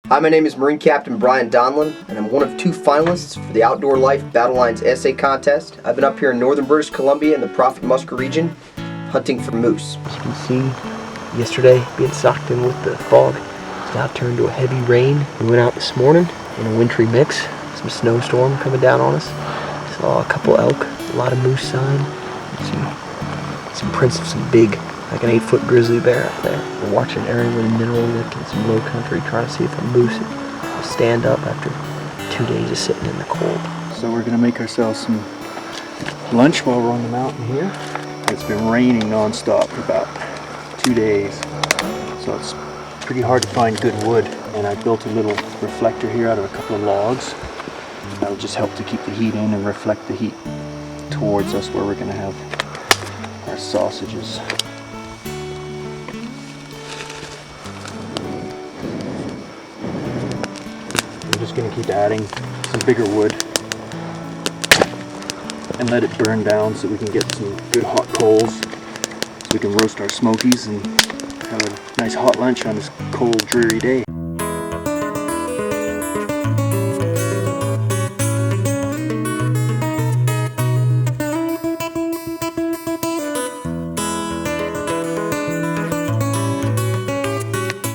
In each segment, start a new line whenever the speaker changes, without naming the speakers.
Hi, my name is Marine Captain Brian Donlin, and I'm one of 2 finalists for the Outdoor Life Battle Lines Essay Contest. I've been up here in northern British Columbia in the Prophet-Musker region, hunting for moose.
As you can see, yesterday being socked in with the fog, it's now turned to a heavy rain. We went out this morning in a wintry mix, some snowstorm coming down on us. Saw a couple elk, a lot of moose sign, some prints of some big, like an 8-foot grizzly bear up there. We're watching area with a mineral lick in some low country, trying to see if a moose will stand up after 2 days of sitting in the cold.
So we're gonna make ourselves some lunch while we're on the mountain here. It's been raining non-stop for about 2 days, so it's pretty hard to find good wood. And I built a little reflector here out of a couple of logs. That'll just help to keep the heat in and reflect the heat towards us where we're gonna have our sausages. I'm just going to keep adding some bigger wood and let it burn down so we can get some good hot coals so we can roast our smokies and have a nice hot lunch on this cold, dreary day.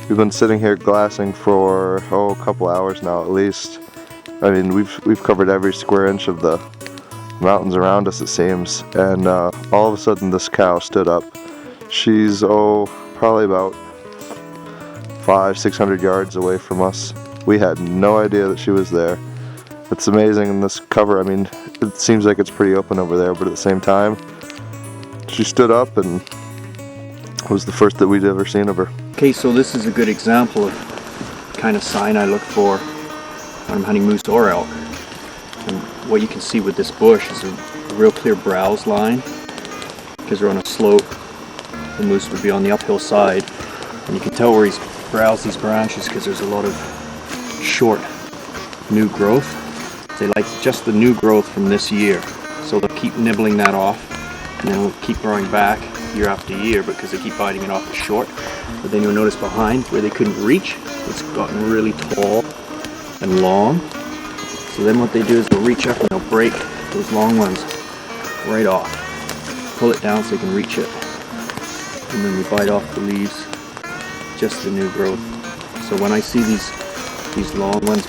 We've been sitting here glassing for a couple hours now at least. I mean, we've covered every square inch of the mountains around us, it seems, and all of a sudden this cow stood up. She's probably about 500-600 yards away from us. We had no idea that she was there. It's amazing in this cover. I mean, it seems like it's pretty open over there, but at the same time, she stood up and was the first that we'd ever seen of her.
Okay, so this is a good example of the kind of sign I look for when I'm hunting moose or elk. And what you can see with this bush is a real clear browse line, because we're on a slope. The moose would be on the uphill side, and you can tell where he's browsed these branches because there's a lot of short new growth. They like just the new growth from this year, so they'll keep nibbling that off, and then it'll keep growing back year after year because they keep biting it off the short. But then you'll notice behind where they couldn't reach, it's gotten really tall and long. So then what they do is they'll reach up and they'll break those long ones right off, pull it down so they can reach it, and then we bite off the leaves, just the new growth. So when I see these long ones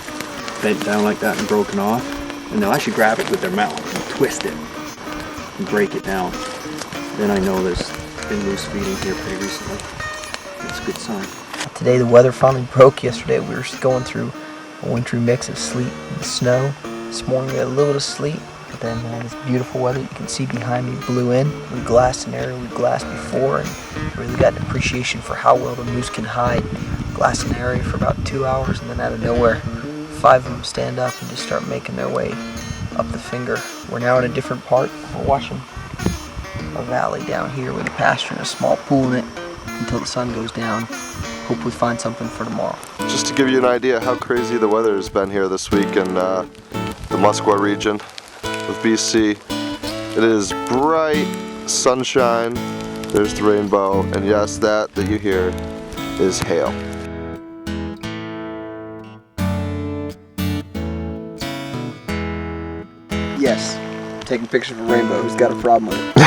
bent down like that and broken off, and they'll actually grab it with their mouth and twist it and break it down, then I know there's been moose feeding here pretty recently. That's a good sign.
Today the weather finally broke. Yesterday we were going through a wintry mix of sleet and snow. This morning we had a little bit of sleet, but then this beautiful weather you can see behind me blew in. We glassed an area we glassed before and really got an appreciation for how well the moose can hide. Glassed an area for about 2 hours, and then out of nowhere 5 of them stand up and just start making their way up the finger. We're now in a different part. We're watching a valley down here with a pasture and a small pool in it until the sun goes down. Hope we find something for tomorrow.
Just to give you an idea how crazy the weather has been here this week in the Muskwa region of BC. It is bright sunshine, there's the rainbow, and yes, that you hear is hail.
Yes, taking pictures of a rainbow. Who's got a problem with it?